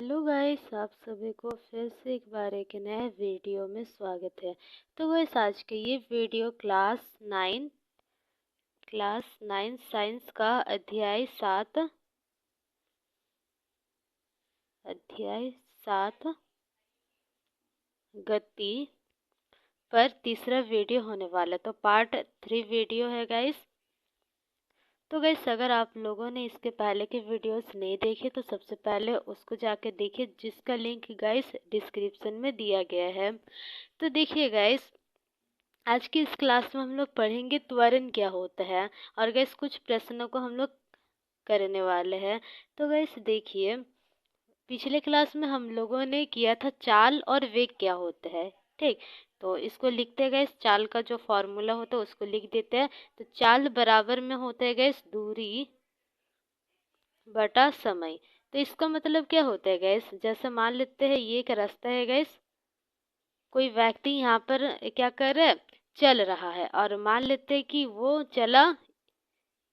Hello guys, आप सभी को फिर से एक बार एक नए वीडियो में स्वागत है। तो गाइस, आज के ये वीडियो क्लास 9 साइंस का अध्याय 7 गति पर तीसरा वीडियो होने वाला है। तो पार्ट 3 वीडियो है गाइस। तो गाइस, अगर आप लोगों ने इसके पहले के वीडियोस नहीं देखे तो सबसे पहले उसको जाके देखिए, जिसका लिंक गाइस डिस्क्रिप्शन में दिया गया है। तो देखिए गाइस, आज की इस क्लास में हम लोग पढ़ेंगे त्वरण क्या होता है, और गाइस कुछ प्रश्नों को हम लोग करने वाले हैं। तो गाइस देखिए, पिछले क्लास में हम लोगों ने किया था चाल और वेग क्या होता है। ठीक, तो इसको लिखते गए, चाल का जो फॉर्मूला होता है उसको लिख देते हैं। तो चाल बराबर में होता है गैस दूरी बटा समय। तो इसका मतलब क्या होता है गैस, जैसे मान लेते हैं ये एक रास्ता है गैस, कोई व्यक्ति यहाँ पर क्या कर रहा है, चल रहा है, और मान लेते हैं कि वो चला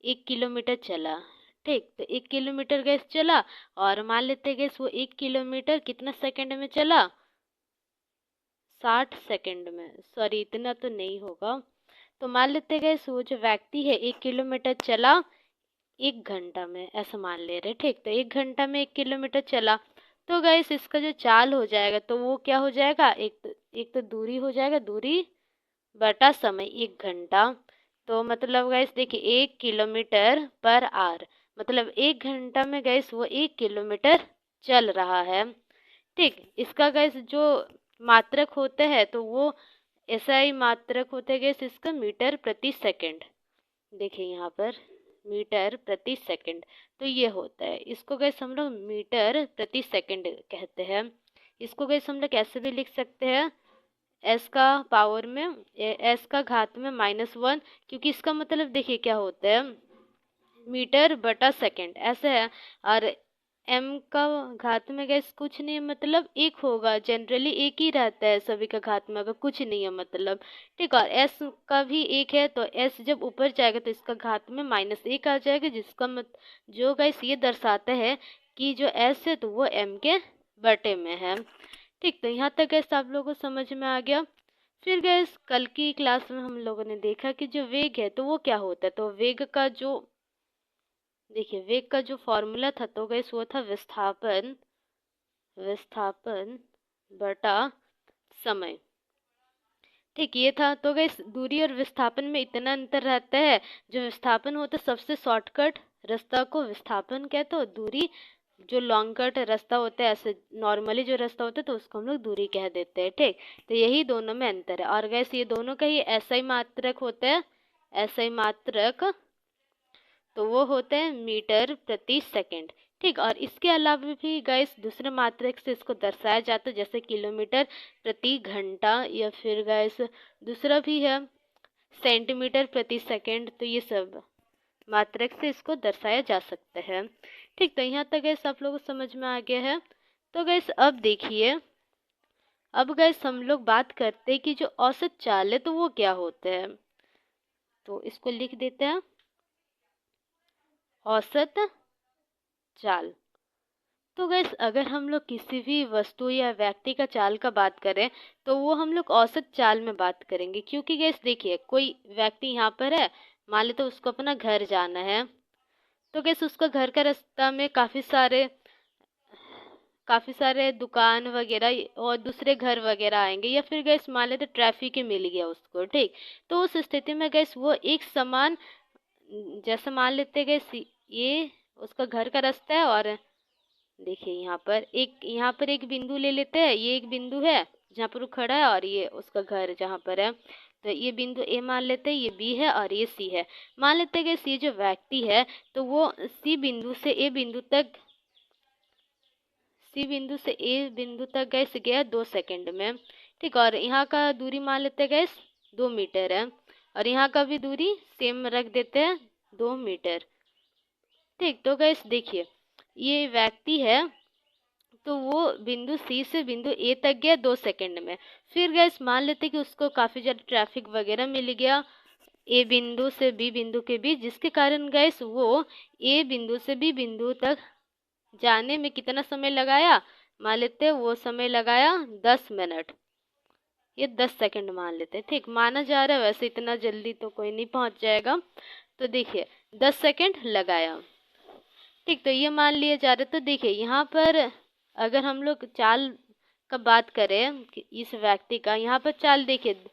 1 किलोमीटर चला। ठीक, तो 1 किलोमीटर गैस चला, और मान लेते हैं गैस वो 1 किलोमीटर कितना सेकंड में चला, 60 सेकंड में। सॉरी, इतना तो नहीं होगा। तो मान लेते हैं गैस वो जो व्यक्ति है 1 किलोमीटर चला 1 घंटा में, ऐसा मान ले रहे। ठीक, तो 1 घंटा में 1 किलोमीटर चला। तो गैस इसका जो चाल हो जाएगा तो वो क्या हो जाएगा, एक तो दूरी हो जाएगा, दूरी बटा समय 1 घंटा। तो मतलब गैस देखिए 1 किलोमीटर पर आवर, मतलब 1 घंटा में गैस वो 1 किलोमीटर चल रहा है। ठीक, इसका गैस जो मात्रक होते हैं तो वो ऐसा ही मात्रक होते हैं गैस इसका मीटर प्रति सेकंड। देखिए यहाँ पर मीटर प्रति सेकंड, तो ये होता है। इसको गैस हम लोग मीटर प्रति सेकंड कहते हैं। इसको गैस हम लोग ऐसे भी लिख सकते हैं, एस का पावर में, एस का घात में -1, क्योंकि इसका मतलब देखिए क्या होता है, मीटर बटा सेकंड ऐसे है। और एम का घात में गैस कुछ नहीं है, मतलब एक होगा, जनरली एक ही रहता है सभी का घात में, अगर कुछ नहीं है मतलब। ठीक, और एस का भी एक है, तो एस जब ऊपर जाएगा तो इसका घात में -1 आ जाएगा, जिसका जो गैस ये दर्शाता है कि जो एस है तो वो एम के बटे में है। ठीक, तो यहाँ तक गैस आप लोगों को समझ में आ गया। फिर गैस कल की क्लास में हम लोगों ने देखा कि जो वेग है तो वो क्या होता है। तो वेग का जो देखिए, वेग का जो फॉर्मूला था तो गैस वो था विस्थापन बटा समय। ठीक, ये था। तो गैस दूरी और विस्थापन में इतना अंतर रहता है, जो विस्थापन होता है सबसे शॉर्टकट रास्ता को विस्थापन कहते हो, दूरी जो लॉन्ग कट रास्ता होता है, ऐसे नॉर्मली जो रास्ता होता है तो उसको हम लोग दूरी कह देते हैं। ठीक, तो यही दोनों में अंतर है। और गैस ये दोनों का ही ऐसा ही मात्रक होता है, ऐसा ही मात्रक, तो वो होते हैं मीटर प्रति सेकंड। ठीक, और इसके अलावा भी गैस दूसरे मात्रक से इसको दर्शाया जाता है, जैसे किलोमीटर प्रति घंटा, या फिर गैस दूसरा भी है सेंटीमीटर प्रति सेकंड। तो ये सब मात्रक से इसको दर्शाया जा सकता है। ठीक, तो यहाँ तक गैस आप लोगों को समझ में आ गया है। तो गैस अब देखिए, अब गैस हम लोग बात करते हैं कि जो औसत चाल है तो वो क्या होता है। तो इसको लिख देते हैं, औसत चाल। तो गैस अगर हम लोग किसी भी वस्तु या व्यक्ति का चाल का बात करें तो वो हम लोग औसत चाल में बात करेंगे, क्योंकि गैस देखिए कोई व्यक्ति यहाँ पर है, मान लेते उसको अपना घर जाना है, तो गैस उसका घर का रास्ता में काफ़ी सारे दुकान वगैरह और दूसरे घर वगैरह आएंगे, या फिर गैस मान लेते ट्रैफिक ही मिल गया उसको। ठीक, तो उस स्थिति में गैस वो एक समान, जैसे मान लेते गैस ये उसका घर का रास्ता है, और देखिए यहाँ पर एक बिंदु ले लेते हैं, ये एक बिंदु है जहाँ पर वो खड़ा है, और ये उसका घर जहाँ पर है। तो ये बिंदु ए मान लेते हैं, ये बी है और ये सी है। मान लेते हैं कि ये जो व्यक्ति है तो वो सी बिंदु से ए बिंदु तक गैस गया 2 सेकंड में। ठीक, और यहाँ का दूरी मान लेते हैं गैस 2 मीटर है, और यहाँ का भी दूरी सेम रख देते हैं 2 मीटर। ठीक, तो गैस देखिए ये व्यक्ति है तो वो बिंदु सी से बिंदु ए तक गया 2 सेकंड में। फिर गैस मान लेते कि उसको काफ़ी ज़्यादा ट्रैफिक वगैरह मिल गया ए बिंदु से बी बिंदु के बीच, जिसके कारण गैस वो ए बिंदु से बी बिंदु तक जाने में कितना समय लगाया, मान लेते हैं वो समय लगाया 10 मिनट, ये 10 सेकंड मान लेते हैं, ठीक माना जा रहा है। वैसे इतना जल्दी तो कोई नहीं पहुंच जाएगा। तो देखिए 10 सेकंड लगाया, ठीक तो ये मान लिया जा रहा है। तो देखिए यहाँ पर अगर हम लोग चाल का बात करें कि इस व्यक्ति का, यहाँ पर चाल देखिए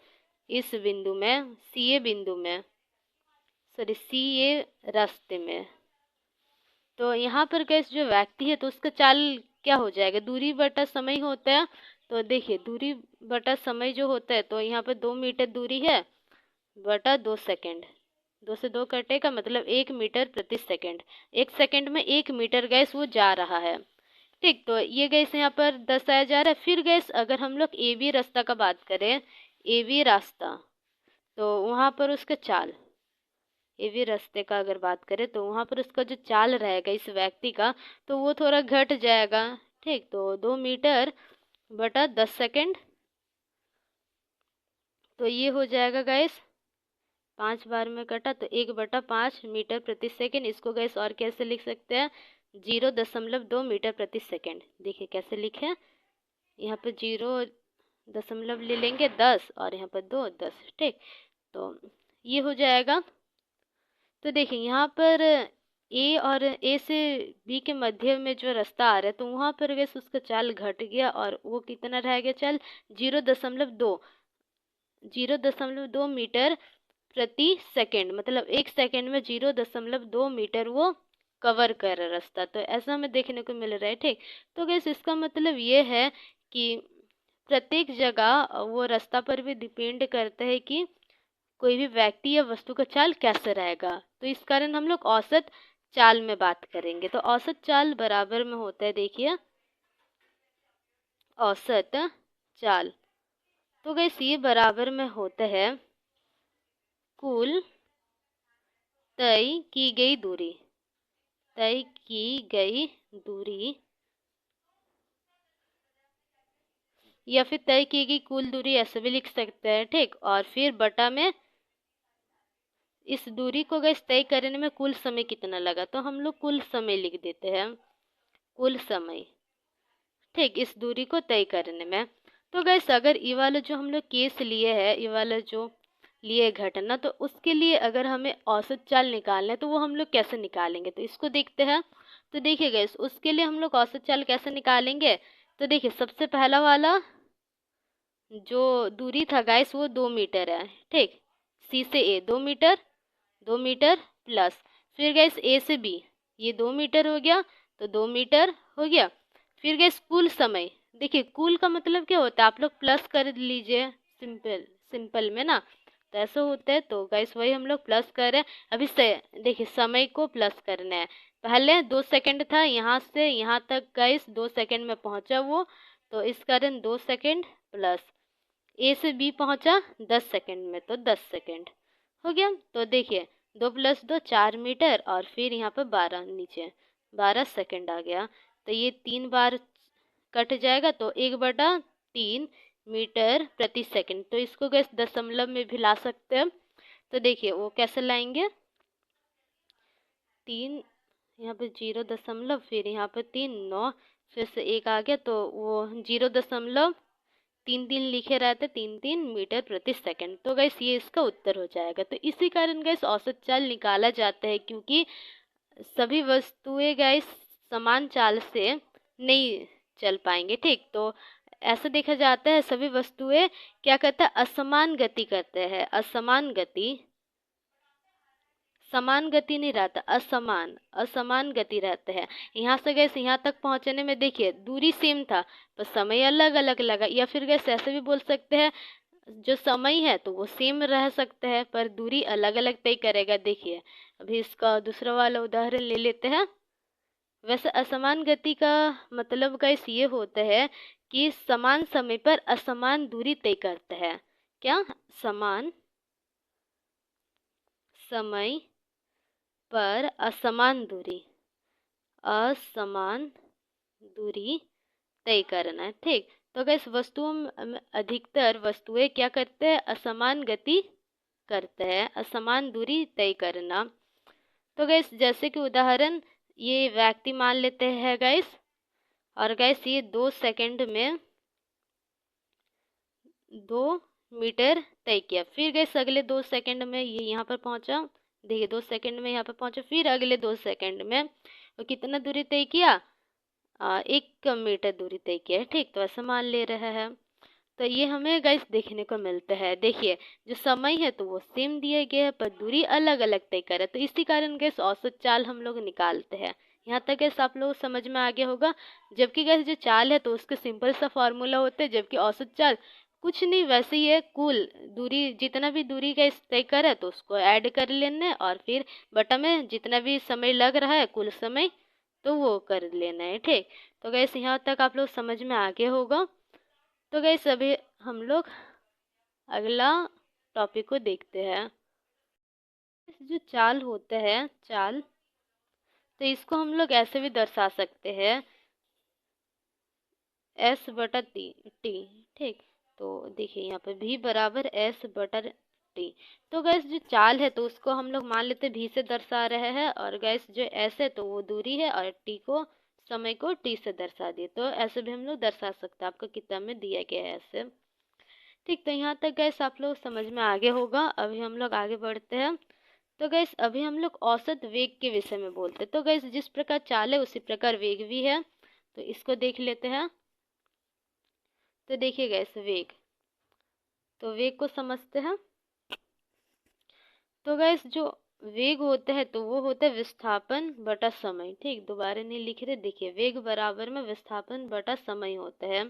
इस बिंदु में, सी ए बिंदु में, सॉरी सी ए रास्ते में, तो यहाँ पर गैस जो व्यक्ति है तो उसका चाल क्या हो जाएगा, दूरी बटा समय होता है। तो देखिए दूरी बटा समय जो होता है, तो यहाँ पर 2 मीटर दूरी है बटा 2 सेकंड, 2 से 2 कटेगा मतलब 1 मीटर प्रति सेकंड। 1 सेकंड में 1 मीटर गैस वो जा रहा है, ठीक तो ये गैस यहाँ पर दर्शाया जा रहा है। फिर गैस अगर हम लोग ए बी रास्ता का बात करें, ए बी रास्ता, तो वहाँ पर उसका चाल, ए बी रास्ते का अगर बात करें तो वहाँ पर उसका जो चाल रहेगा इस व्यक्ति का, तो वो थोड़ा घट जाएगा, ठीक तो 2 मीटर बटा 10 सेकंड, तो ये हो जाएगा गैस 5 बार में कटा तो 1/5 मीटर प्रति सेकंड। इसको गैस और कैसे लिख सकते हैं, 0.2 मीटर प्रति सेकंड। देखिए कैसे लिखे, यहाँ पे 0 दशमलव ले लेंगे 10 और यहाँ पर 2 10, ठीक तो ये हो जाएगा। तो देखिए यहाँ पर ए और ए से बी के मध्य में जो रास्ता आ रहा है, तो वहाँ पर गैस उसका चाल घट गया और वो कितना रह गया चाल, 0.2 मीटर प्रति सेकंड, मतलब 1 सेकंड में 0.2 मीटर वो कवर कर रहा रास्ता। तो ऐसा हमें देखने को मिल रहा है, ठीक तो गैस इसका मतलब ये है कि प्रत्येक जगह वो रास्ता पर भी डिपेंड करता है कि कोई भी व्यक्ति या वस्तु का चाल कैसे रहेगा। तो इस कारण हम लोग औसत चाल में बात करेंगे। तो औसत चाल बराबर में होता है, देखिए औसत चाल, तो गैस ये बराबर में होता है कुल तय की गई दूरी, तय की गई दूरी या फिर तय की गई कुल दूरी, ऐसे भी लिख सकते हैं, ठीक और फिर बटा में इस दूरी को गैस तय करने में कुल समय कितना लगा, तो हम लोग कुल समय लिख देते हैं, कुल समय, ठीक इस दूरी को तय करने में। तो गैस अगर ये वाला जो हम लोग केस लिए है, ये वाला जो लिए घटना, तो उसके लिए अगर हमें औसत चाल निकालना है तो वो हम लोग कैसे निकालेंगे, तो इसको देखते हैं। तो देखिए गैस उसके लिए हम लोग औसत चाल कैसे निकालेंगे, तो देखिए सबसे पहला वाला जो दूरी था गैस वो 2 मीटर है, ठीक सी से ए 2 मीटर, 2 मीटर प्लस फिर गैस ए से बी ये 2 मीटर हो गया, तो 2 मीटर हो गया। फिर गैस कुल समय, देखिए कुल का मतलब क्या होता है, आप लोग प्लस कर लीजिए, सिंपल सिंपल में ना, तो ऐसा होता है। तो गैस वही हम लोग प्लस कर रहे हैं। अभी से देखिए समय को प्लस करना है, पहले 2 सेकंड था, यहाँ से यहाँ तक गैस 2 सेकंड में पहुंचा वो, तो इस कारण 2 सेकंड प्लस ए से बी पहुंचा 10 सेकंड में, तो 10 सेकंड हो गया। तो देखिए 2 + 2 4 मीटर और फिर यहाँ पर 12 नीचे 12 सेकंड आ गया, तो ये 3 बार कट जाएगा, तो 1/3 मीटर प्रति सेकंड। तो इसको गैस दशमलव में भी ला सकते हैं। तो देखिए वो कैसे लाएंगे, 3 यहाँ पे 0 दशमलव फिर यहाँ पे 3 9 फिर से 1 आ गया, तो वो 0.33 लिखे रहते, 33 मीटर प्रति सेकंड। तो गैस ये इसका उत्तर हो जाएगा। तो इसी कारण गैस औसत चाल निकाला जाता है, क्योंकि सभी वस्तुएं गैस समान चाल से नहीं चल पाएंगे, ठीक तो ऐसा देखा जाता है सभी वस्तुएं क्या करता है, असमान गति करते हैं, असमान गति, समान गति नहीं रहता, असमान असमान गति रहते हैं। यहाँ से गैस यहाँ तक पहुँचने में देखिए दूरी सेम था पर समय अलग अलग लगा, या फिर गैस ऐसे भी बोल सकते हैं जो समय है तो वो सेम रह सकता है पर दूरी अलग अलग तय करेगा। देखिए अभी इसका दूसरा वाला उदाहरण ले लेते हैं। वैसे असमान गति का मतलब गैस ये होता है कि समान समय पर असमान दूरी तय करता है। क्या, समान समय पर असमान दूरी, असमान दूरी तय करना है, ठीक तो गैस वस्तुओं में अधिकतर वस्तुएं क्या करते हैं, असमान गति करते हैं, असमान दूरी तय करना। तो गैस जैसे कि उदाहरण ये व्यक्ति मान लेते हैं गैस, और गैस ये 2 सेकंड में 2 मीटर तय किया। फिर गैस अगले 2 सेकंड में ये यहाँ पर पहुंचा, देखिए 2 सेकंड में यहाँ पर पहुंचा। फिर अगले 2 सेकंड में वो कितना दूरी तय किया, 1 मीटर दूरी तय किया है। ठीक, तो ऐसा मान ले रहा है। तो ये हमें गाइस देखने को मिलता है। देखिए जो समय है तो वो सेम दिया गया है पर दूरी अलग अलग तय कर है, तो इसी कारण गैस औसत चाल हम लोग निकालते हैं। यहाँ तक गैस आप लोग समझ में आ गया होगा। जबकि गैस जो चाल है तो उसके सिंपल सा फॉर्मूला होता है, जबकि औसत चाल कुछ नहीं, वैसे ही है, कुल दूरी जितना भी दूरी का तय कर है तो उसको ऐड कर लेना है और फिर बटा में जितना भी समय लग रहा है कुल समय तो वो कर लेना है। ठीक, तो गैस यहाँ तक आप लोग समझ में आ गया होगा। तो गैस अभी हम लोग अगला टॉपिक को देखते हैं। जो चाल होता है, चाल, तो इसको हम लोग ऐसे भी दर्शा सकते हैं, S बटा टी। ठीक, तो देखिए यहाँ पे V बराबर S बटा टी। तो गैस जो चाल है तो उसको हम लोग मान लेते V से दर्शा रहे हैं, और गैस जो S है तो वो दूरी है और टी को, समय को टी से दर्शा दिए, तो ऐसे भी हम लोग दर्शा सकते हैं। आपको किताब में दिया गया है ऐसे। ठीक, तो यहाँ तक गैस आप लोग समझ में आगे होगा। अभी हम लोग आगे बढ़ते हैं। तो गैस अभी हम लोग औसत वेग के विषय में बोलते हैं। तो गैस जिस प्रकार चाल है उसी प्रकार वेग भी है, तो इसको देख लेते हैं। तो देखिए गैस वेग, तो वेग को समझते हैं। तो गैस जो वेग होता है तो वो होता है विस्थापन बटा समय। ठीक, दोबारा नहीं लिख रहे, देखिए वेग बराबर में विस्थापन बटा समय होता है।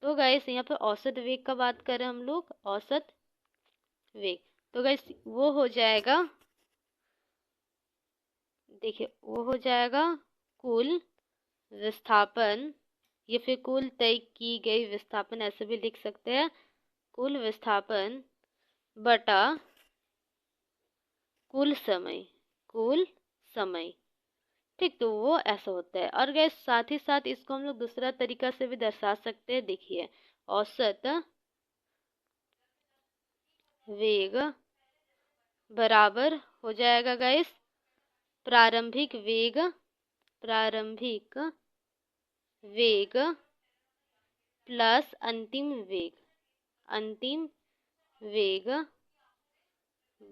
तो गैस यहाँ पर औसत वेग का बात करें हम लोग, औसत वेग, तो गैस वो हो जाएगा, देखिए वो हो जाएगा कुल विस्थापन, ये फिर कुल तय की गई विस्थापन ऐसे भी लिख सकते हैं, कुल विस्थापन बटा कुल समय, कुल समय। ठीक, तो वो ऐसा होता है। और गैस साथ ही साथ इसको हम लोग दूसरा तरीका से भी दर्शा सकते हैं। देखिए औसत वेग बराबर हो जाएगा गैस प्रारंभिक वेग, प्रारंभिक वेग प्लस अंतिम वेग, अंतिम वेग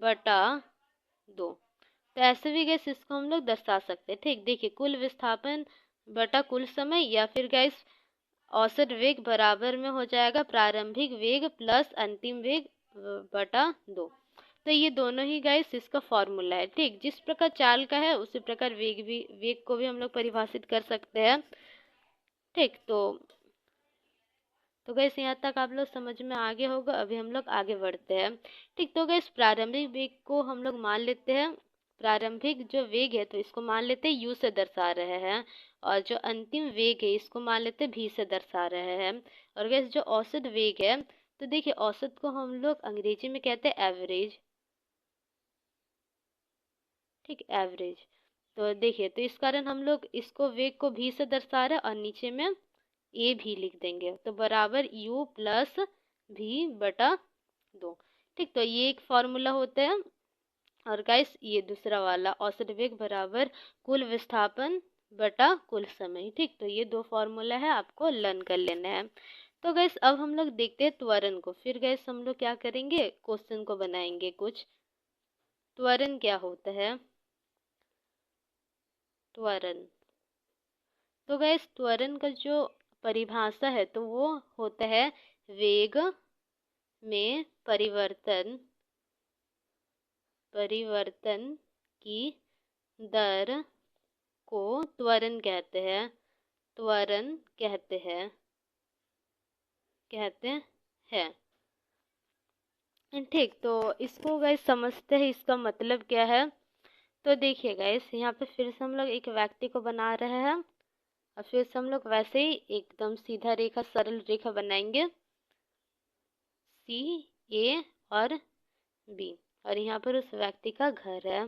बटा 2। तो ऐसे भी गैस इसको हम लोग दर्शा सकते हैं। ठीक, देखिए कुल विस्थापन बटा कुल समय, या फिर गैस औसत वेग बराबर में हो जाएगा प्रारंभिक वेग प्लस अंतिम वेग बटा 2। तो ये दोनों ही गैस इसका फॉर्मूला है। ठीक, जिस प्रकार चाल का है उसी प्रकार वेग को भी हम लोग परिभाषित कर सकते हैं। ठीक, तो गैस यहाँ तक आप लोग समझ में आगे होगा। अभी हम लोग आगे बढ़ते हैं। ठीक, तो गैस प्रारंभिक वेग को हम लोग मान लेते हैं, प्रारंभिक जो वेग है तो इसको मान लेते हैं u से दर्शा रहे हैं, और जो अंतिम वेग है इसको मान लेते हैं v से दर्शा रहे हैं। और गैस जो औसत वेग है तो देखिए औसत को हम लोग अंग्रेजी में कहते हैं एवरेज। ठीक, एवरेज। तो देखिए तो इस कारण हम लोग इसको वेग को v से दर्शा रहे हैं और नीचे में ए भी लिख देंगे, तो बराबर u प्लस भी बटा 2। ठीक, तो ये एक फॉर्मूला होता है। और गाइस ये दूसरा वाला औसत वेग बराबर कुल विस्थापन बटा कुल समय। ठीक, तो ये दो फॉर्मूला है, आपको लर्न कर लेना है। तो गैस अब हम लोग देखते हैं त्वरण को। फिर गैस हम लोग क्या करेंगे, क्वेश्चन को बनाएंगे कुछ। त्वरण क्या होता है, त्वरण, तो गैस त्वरण का जो परिभाषा है तो वो होता है वेग में परिवर्तन, परिवर्तन की दर को त्वरण कहते हैं, त्वरण कहते हैं, कहते हैं। ठीक, तो इसको गाइस समझते हैं इसका मतलब क्या है। तो देखिए गाइस यहाँ पे फिर से हम लोग एक व्यक्ति को बना रहे हैं, और फिर से हम लोग वैसे ही एकदम सीधा रेखा, सरल रेखा बनाएंगे, सी, ए और बी, और यहाँ पर उस व्यक्ति का घर है।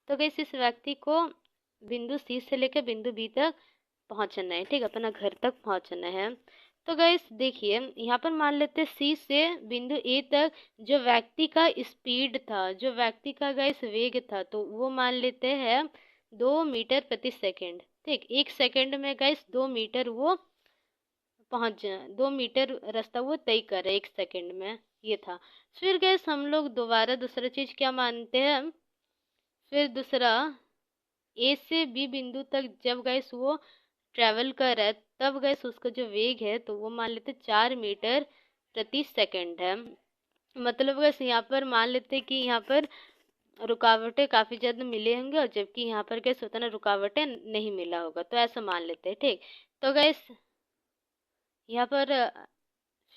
तो गाइस इस व्यक्ति को बिंदु सी से लेकर बिंदु बी तक पहुंचना है। ठीक, अपना घर तक पहुंचना है। तो गाइस देखिए यहाँ पर मान लेते हैं सी से बिंदु ए तक जो व्यक्ति का स्पीड था, जो व्यक्ति का गाइस वेग था, तो वो मान लेते हैं 2 मीटर प्रति सेकंड। ठीक, 1 सेकंड में गैस 2 मीटर वो पहुंच जाए, 2 मीटर रास्ता वो तय करे 1 सेकंड में, ये था। फिर गैस हम लोग दोबारा दूसरा चीज क्या मानते हैं, फिर दूसरा ए से बी बिंदु तक जब गैस वो ट्रेवल कर रहा है, तब गैस उसका जो वेग है तो वो मान लेते 4 मीटर प्रति सेकंड है। मतलब गैस यहाँ पर मान लेते कि यहाँ पर रुकावटें काफी ज्यादा मिले होंगे, और जबकि यहाँ पर गैस उतना रुकावटें नहीं मिला होगा, तो ऐसा मान लेते हैं। ठीक, तो गैस यहाँ पर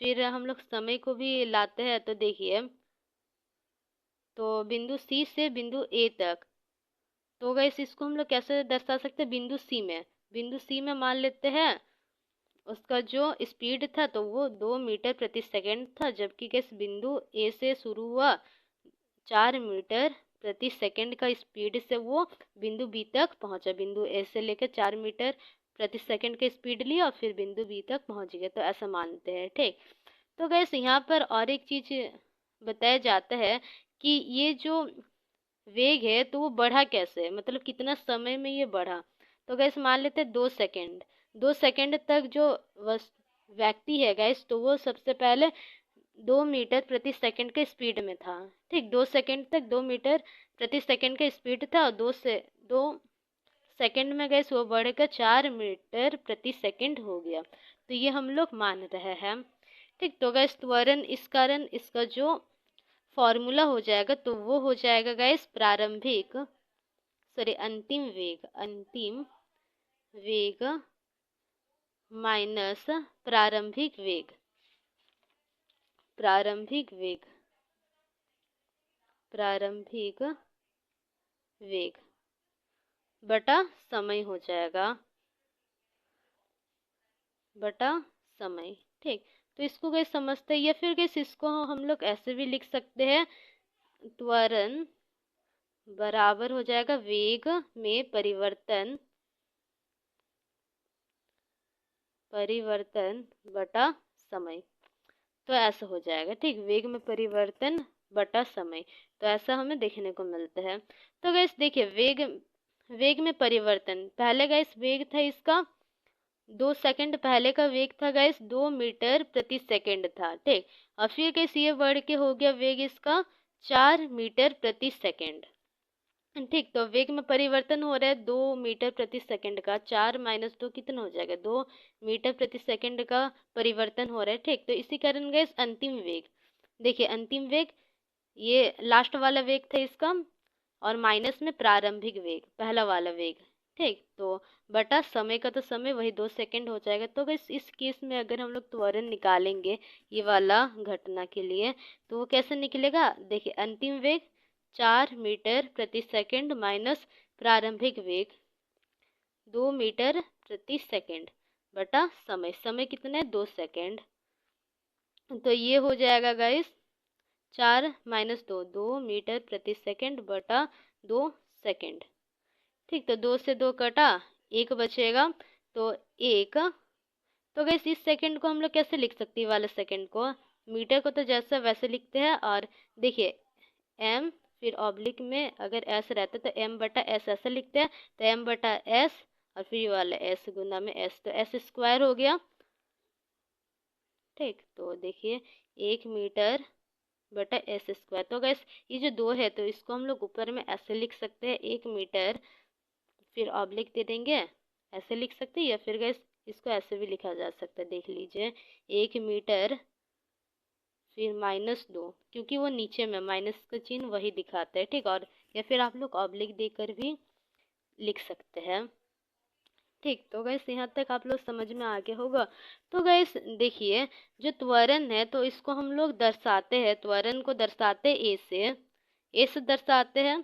फिर हम लोग समय को भी लाते हैं, तो देखिए, तो बिंदु सी से बिंदु ए तक, तो गैस इसको हम लोग कैसे दर्शा सकते हैं, बिंदु सी में मान लेते हैं उसका जो स्पीड था तो वो 2 मीटर प्रति सेकंड था, जबकि गैस बिंदु ए से शुरू हुआ 4 मीटर प्रति सेकंड का स्पीड से वो बिंदु बी तक पहुंचा, बिंदु ए से लेकर 4 मीटर प्रति सेकंड का स्पीड लिया और फिर बिंदु बी तक पहुंच गया, तो ऐसा मानते हैं। ठीक, तो गैस यहाँ पर और एक चीज बताया जाता है कि ये जो वेग है तो वो बढ़ा कैसे, मतलब कितना समय में ये बढ़ा, तो गैस मान लेते हैं 2 सेकंड। 2 सेकंड तक जो व्यक्ति है गैस, तो वो सबसे पहले 2 मीटर प्रति सेकंड के स्पीड में था। ठीक, 2 सेकंड तक 2 मीटर प्रति सेकंड का स्पीड था, और 2 सेकंड में गैस वो बढ़कर 4 मीटर प्रति सेकंड हो गया, तो ये हम लोग मान रहे हैं। ठीक, तो गैस त्वरण इस कारण इसका जो फॉर्मूला हो जाएगा तो वो हो जाएगा गैस अंतिम वेग माइनस प्रारंभिक वेग, प्रारंभिक वेग बटा समय हो जाएगा, बटा समय। ठीक, तो इसको गैस समझते हैं, या फिर गैस इसको हम लोग ऐसे भी लिख सकते हैं, त्वरण बराबर हो जाएगा वेग में परिवर्तन बटा समय, तो ऐसा हो जाएगा। ठीक, वेग में परिवर्तन बटा समय, तो ऐसा हमें देखने को मिलता है। तो गैस देखिए, वेग में परिवर्तन, पहले गैस वेग था इसका 2 सेकंड पहले का वेग था गैस 2 मीटर प्रति सेकंड था। ठीक, और फिर गैस ये बढ़ के हो गया वेग इसका 4 मीटर प्रति सेकंड। ठीक, तो वेग में परिवर्तन हो रहा है 2 मीटर प्रति सेकंड का, 4 - 2 कितना हो जाएगा, 2 मीटर प्रति सेकंड का परिवर्तन हो रहा है। ठीक, तो इसी कारण गैस अंतिम वेग, देखिए अंतिम वेग ये लास्ट वाला वेग था इसका, और माइनस में प्रारंभिक वेग पहला वाला वेग। ठीक, तो बटा समय का तो समय वही 2 सेकंड हो जाएगा। तो गैस इस केस में अगर हम लोग त्वरण निकालेंगे ये वाला घटना के लिए, तो वो कैसे निकलेगा, देखिए अंतिम वेग 4 मीटर प्रति सेकंड माइनस प्रारंभिक वेग 2 मीटर प्रति सेकंड बटा समय, समय कितना है 2 सेकंड, तो ये हो जाएगा गाइस 4 - 2, 2 मीटर प्रति सेकंड बटा 2 सेकंड। ठीक, तो 2 से 2 कटा, 1 बचेगा, तो 1। तो गैस इस सेकंड को हम लोग कैसे लिख सकते हैं, वाले सेकंड को, मीटर को तो जैसा वैसे लिखते हैं, और देखिए m फिर ऑब्लिक में अगर s रहता है तो m बटा s ऐसे लिखते हैं, तो m बटा s और फिर ये वाला s गुना में s, तो s स्क्वायर हो गया। ठीक, तो देखिए 1 मीटर बटा एस स्क्वायर, तो गैस ये जो 2 है तो इसको हम लोग ऊपर में ऐसे लिख सकते हैं 1 मीटर, फिर ऑब्लिक दे देंगे, ऐसे लिख सकते हैं, या फिर गैस इसको ऐसे भी लिखा जा सकता है, देख लीजिए 1 मीटर फिर -2, क्योंकि वो नीचे में माइनस का चिन्ह वही दिखाता है। ठीक, और या फिर आप लोग ऑब्लिक देकर भी लिख सकते हैं। ठीक, तो गैस यहाँ तक आप लोग समझ में आ गया होगा। तो गैस देखिए, जो त्वरण है तो इसको हम लोग दर्शाते हैं, त्वरण को दर्शाते ए से दर्शाते हैं।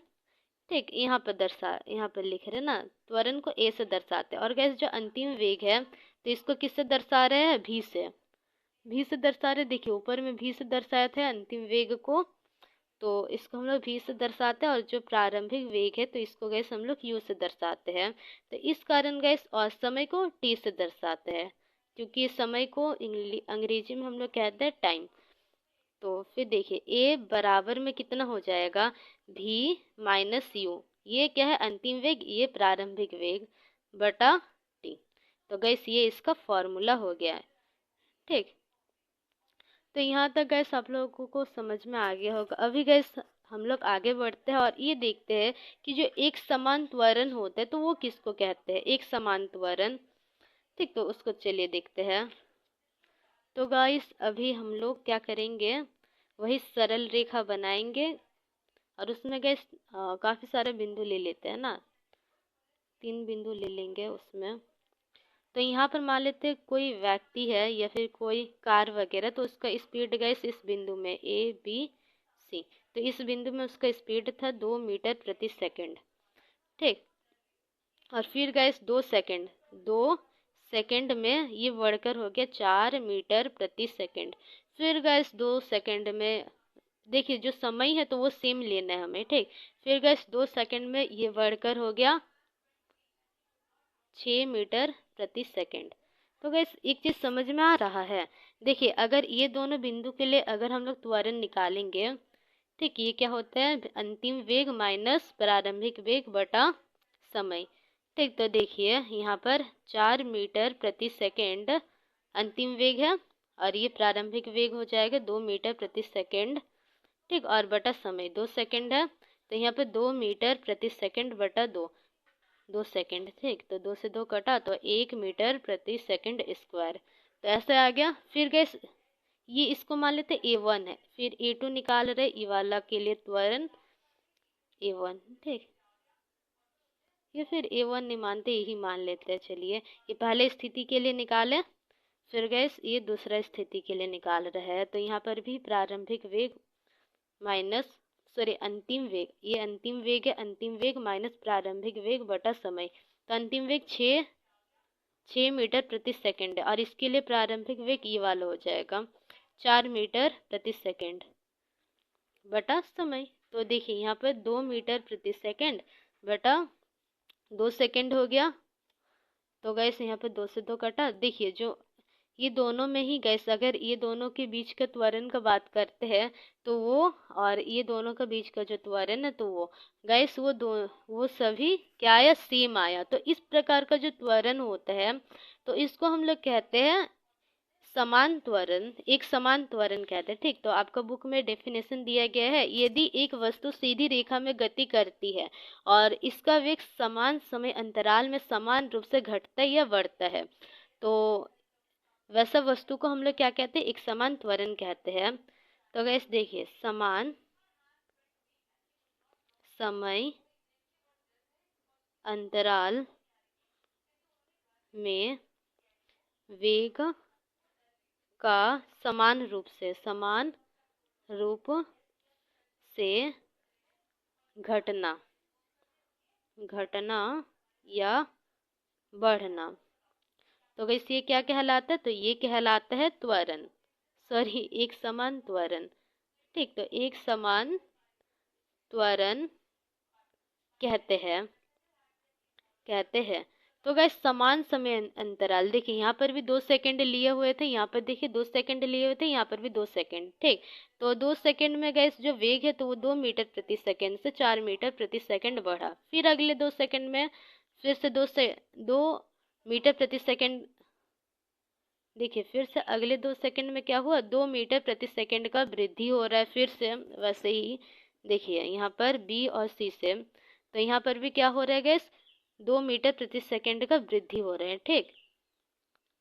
ठीक, यहाँ पर लिख रहे हैं ना, त्वरण को ए से दर्शाते हैं, और गैस जो अंतिम वेग है तो इसको किससे दर्शा रहे हैं, भी से दर्शा रहे। देखिए ऊपर में भी से दर्शाए थे अंतिम वेग को, तो इसको हम लोग भी से दर्शाते हैं, और जो प्रारंभिक वेग है तो इसको गैस हम लोग यू से दर्शाते हैं। तो इस कारण गैस और समय को टी से दर्शाते हैं, क्योंकि समय को अंग्रेजी में हम लोग कहते हैं टाइम। तो फिर देखिए ए बराबर में कितना हो जाएगा, भी माइनस यू, ये क्या है अंतिम वेग, ये प्रारंभिक वेग, बटा टी। तो गैस ये इसका फॉर्मूला हो गया है। ठीक, तो यहाँ तक गैस आप लोगों को समझ में आ गया होगा। अभी गैस हम लोग आगे बढ़ते हैं और ये देखते हैं कि जो एक समान त्वरण होता है तो वो किसको कहते हैं, एक समान त्वरण। ठीक, तो उसको चलिए देखते हैं। तो गाइस अभी हम लोग क्या करेंगे, वही सरल रेखा बनाएंगे और उसमें गैस काफ़ी सारे बिंदु ले लेते हैं ना, 3 बिंदु ले लेंगे उसमें। तो यहाँ पर मान लेते हैं कोई व्यक्ति है या फिर कोई कार वगैरह, तो उसका स्पीड गैस इस बिंदु में ABC, तो इस बिंदु में उसका स्पीड था 2 मीटर प्रति सेकंड। ठीक, और फिर गैस 2 सेकंड में ये बढ़कर हो गया 4 मीटर प्रति सेकंड। फिर गैस 2 सेकंड में, देखिए जो समय है तो वो सेम लेना है हमें। ठीक, फिर गैस 2 सेकंड में ये बढ़कर हो गया 6 मीटर प्रति सेकंड। तो गैस एक चीज़ समझ में आ रहा है। देखिए अगर ये दोनों बिंदु के लिए अगर हम लोग त्वरण निकालेंगे, ठीक, ये क्या होता है, अंतिम वेग माइनस प्रारंभिक वेग बटा समय। ठीक, तो देखिए यहाँ पर 4 मीटर प्रति सेकंड अंतिम वेग है और ये प्रारंभिक वेग हो जाएगा 2 मीटर प्रति सेकंड। ठीक, और बटा समय 2 सेकंड है, तो यहाँ पे 2 मीटर प्रति सेकंड बटा 2 सेकंड। ठीक, तो 2 से 2 कटा तो 1 मीटर प्रति सेकंड स्क्वायर। तो ऐसे आ गया। फिर गैस ये इसको मान लेते A1 है, फिर A2 निकाल रहे ई वाला के लिए त्वरण A1। ठीक, ये फिर A1 नहीं मानते, यही मान लेते हैं। चलिए ये पहले स्थिति के लिए निकालें, फिर गैस ये दूसरा स्थिति के लिए निकाल रहे हैं। तो यहाँ पर भी प्रारंभिक वेग माइनस, सॉरी अंतिम वेग, ये अंतिम वेग है, अंतिम वेग माइनस प्रारंभिक वेग बटा समय। तो अंतिम वेग 6 मीटर प्रति सेकंड है और इसके लिए प्रारंभिक वेग ये वाला हो जाएगा 4 मीटर प्रति सेकंड बटा समय। तो देखिए यहाँ पर 2 मीटर प्रति सेकंड बटा 2 सेकंड हो गया। तो गैस यहाँ पे 2 से 2 कटा। देखिए जो ये दोनों में ही गैस, अगर ये दोनों के बीच का त्वरण का बात करते हैं तो वो, और ये दोनों का बीच का जो त्वरण है तो वो गैस वो सभी क्या आया, सेम आया। तो इस प्रकार का जो त्वरण होता है तो इसको हम लोग कहते हैं समान त्वरण, एक समान त्वरण कहते हैं। ठीक, तो आपका बुक में डेफिनेशन दिया गया है, यदि एक वस्तु सीधी रेखा में गति करती है और इसका वेग समान समय अंतराल में समान रूप से घटता या बढ़ता है तो वैसा वस्तु को हम लोग क्या कहते हैं, एक समान त्वरण कहते हैं। तो गैस देखिए समान समय अंतराल में वेग का समान रूप से घटना या बढ़ना। तो गैस ये क्या कहलाता है, तो ये कहलाता है त्वरण, सॉरी एक समान त्वरण। ठीक, तो एक समान त्वरण कहते हैं। तो गैस समान समय अंतराल, देखिए यहाँ पर भी 2 सेकंड लिए हुए थे, यहाँ पर देखिए 2 सेकंड लिए हुए थे, यहाँ पर भी 2 सेकंड। ठीक, तो 2 सेकंड में गैस जो वेग है तो वो 2 मीटर प्रति सेकंड से 4 मीटर प्रति सेकंड बढ़ा। फिर अगले 2 सेकंड में फिर से 2 मीटर प्रति सेकंड, देखिए फिर से अगले 2 सेकंड में क्या हुआ, 2 मीटर प्रति सेकंड का वृद्धि हो रहा है। फिर से वैसे ही देखिए यहाँ पर बी और सी से, तो यहाँ पर भी क्या हो रहा है गैस, 2 मीटर प्रति सेकंड का वृद्धि हो रहे हैं। ठीक,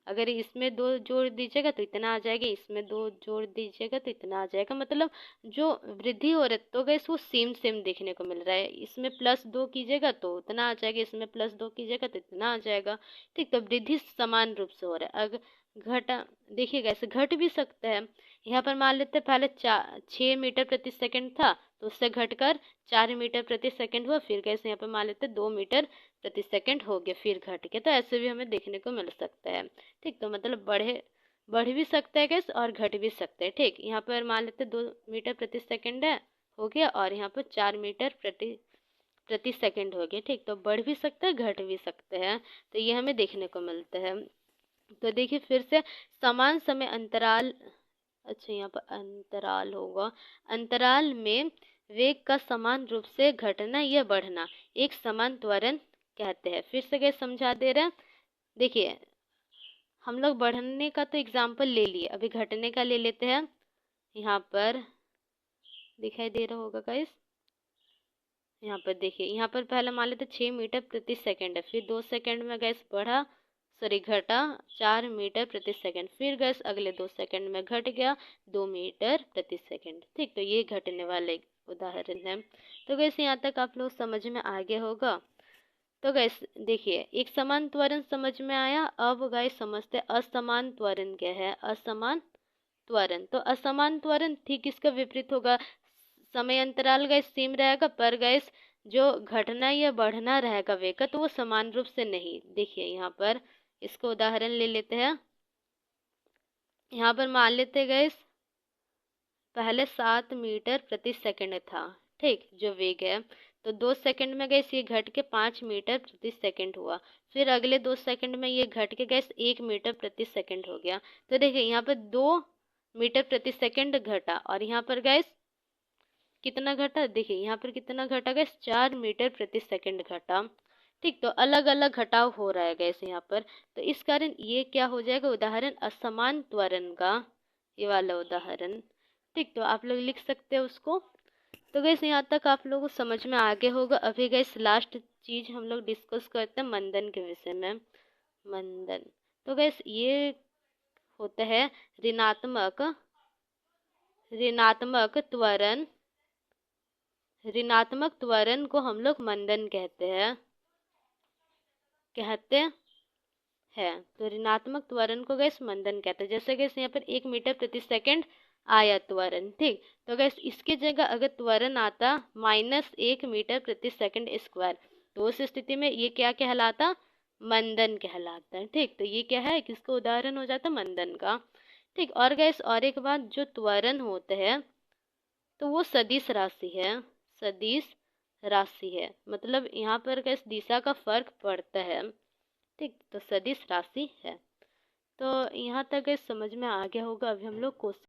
अगर इसमें 2 जोड़ दीजिएगा तो इतना आ जाएगा, इसमें 2 जोड़ दीजिएगा तो इतना आ जाएगा, मतलब जो वृद्धि हो रहा है तो गैस वो सेम देखने को मिल रहा है। इसमें +2 कीजिएगा तो उतना आ जाएगा, इसमें +2 कीजिएगा तो इतना आ जाएगा। ठीक, तो वृद्धि समान रूप से हो रहा है। अगर घटा, देखिए कैसे घट भी सकता है। यहाँ पर मान लेते हैं पहले 6 मीटर प्रति सेकंड था तो उससे घटकर 4 मीटर प्रति सेकंड हुआ, फिर कैसे यहाँ पर मान लेते 2 मीटर प्रति सेकंड हो गया, फिर घट के। तो ऐसे भी हमें देखने को मिल सकता है। ठीक, तो मतलब बढ़ भी सकता है गैस और घट भी सकता है। ठीक, यहाँ पर मान लेते 2 मीटर प्रति सेकंड है, हो गया, और यहाँ पर 4 मीटर प्रति सेकंड हो गया। ठीक, तो बढ़ भी सकता है घट भी सकता है, तो ये हमें देखने को मिलता है। तो देखिए फिर से समान समय अंतराल, अच्छा यहाँ पर अंतराल होगा, अंतराल में वेग का समान रूप से घटना या बढ़ना एक समान त्वरण कहते हैं। फिर से गैस समझा दे रहे हैं। देखिए हम लोग बढ़ने का तो एग्जाम्पल ले लिए, अभी घटने का ले लेते हैं। यहाँ पर दिखाई दे रहा होगा गाइस, यहाँ पर देखिए, यहाँ पर पहले मान लेते 6 मीटर प्रति सेकंड है, फिर 2 सेकंड में गैस बढ़ा, सॉरी घटा 4 मीटर प्रति सेकंड, फिर गैस अगले 2 सेकंड में घट गया 2 मीटर प्रति सेकंड। ठीक, तो ये घटने वाले उदाहरण है। तो गैस यहाँ तक आप लोग समझ में आ गया होगा। तो गैस देखिए एक समान त्वरण समझ में आया। अब गैस समझते असमान त्वरण क्या है। असमान त्वरण, तो असमान त्वरण ठीक इसका विपरीत होगा। समय अंतराल गैस सेम रहेगा, पर गैस जो घटना या बढ़ना रहेगा वेग का, तो वो समान रूप से नहीं। देखिए यहाँ पर इसको उदाहरण ले लेते हैं। यहाँ पर मान लेते गैस पहले 7 मीटर प्रति सेकंड था, ठीक, जो वेग है। तो 2 सेकंड में गैस ये घट के 5 मीटर प्रति सेकंड हुआ, फिर अगले 2 सेकंड में ये घट के गैस 1 मीटर प्रति सेकंड हो गया। तो देखिए यहाँ पर 2 मीटर प्रति सेकंड घटा, और यहाँ पर गैस कितना घटा, देखिए यहाँ पर कितना घटा गैस 4 मीटर प्रति सेकंड घटा। ठीक, तो अलग अलग घटाव हो रहा है गैस यहाँ पर। तो इस कारण ये क्या हो जाएगा, उदाहरण असमान त्वरण का, ये वाला उदाहरण। ठीक, तो आप लोग लिख सकते हो उसको। तो गैस यहाँ तक आप लोगों को समझ में आ गया होगा। अभी गैस लास्ट चीज हम लोग डिस्कस करते हैं मंदन के विषय में। मंदन, तो गैस ये होता है ऋणात्मक ऋणात्मक त्वरण। ऋणात्मक त्वरण को हम लोग मंदन कहते हैं। तो ऋणात्मक त्वरण को गैस मंदन कहते हैं। जैसे गैस यहाँ पर 1 मीटर प्रति सेकंड आया त्वरण, ठीक, तो गैस इसके जगह अगर त्वरण आता -1 मीटर प्रति सेकंड स्क्वायर, तो उस स्थिति में ये क्या कहलाता, मंदन कहलाता है। ठीक, तो ये क्या है, किसका उदाहरण हो जाता, मंदन का। ठीक, और गैस और एक बात, जो त्वरण होते हैं तो वो सदिश राशि है। सदिश राशि है, मतलब यहाँ पर गैस दिशा का फर्क पड़ता है। ठीक, तो सदिश राशि है। तो यहाँ तक गैस समझ में आ गया होगा। अभी हम लोग क्वेश्चन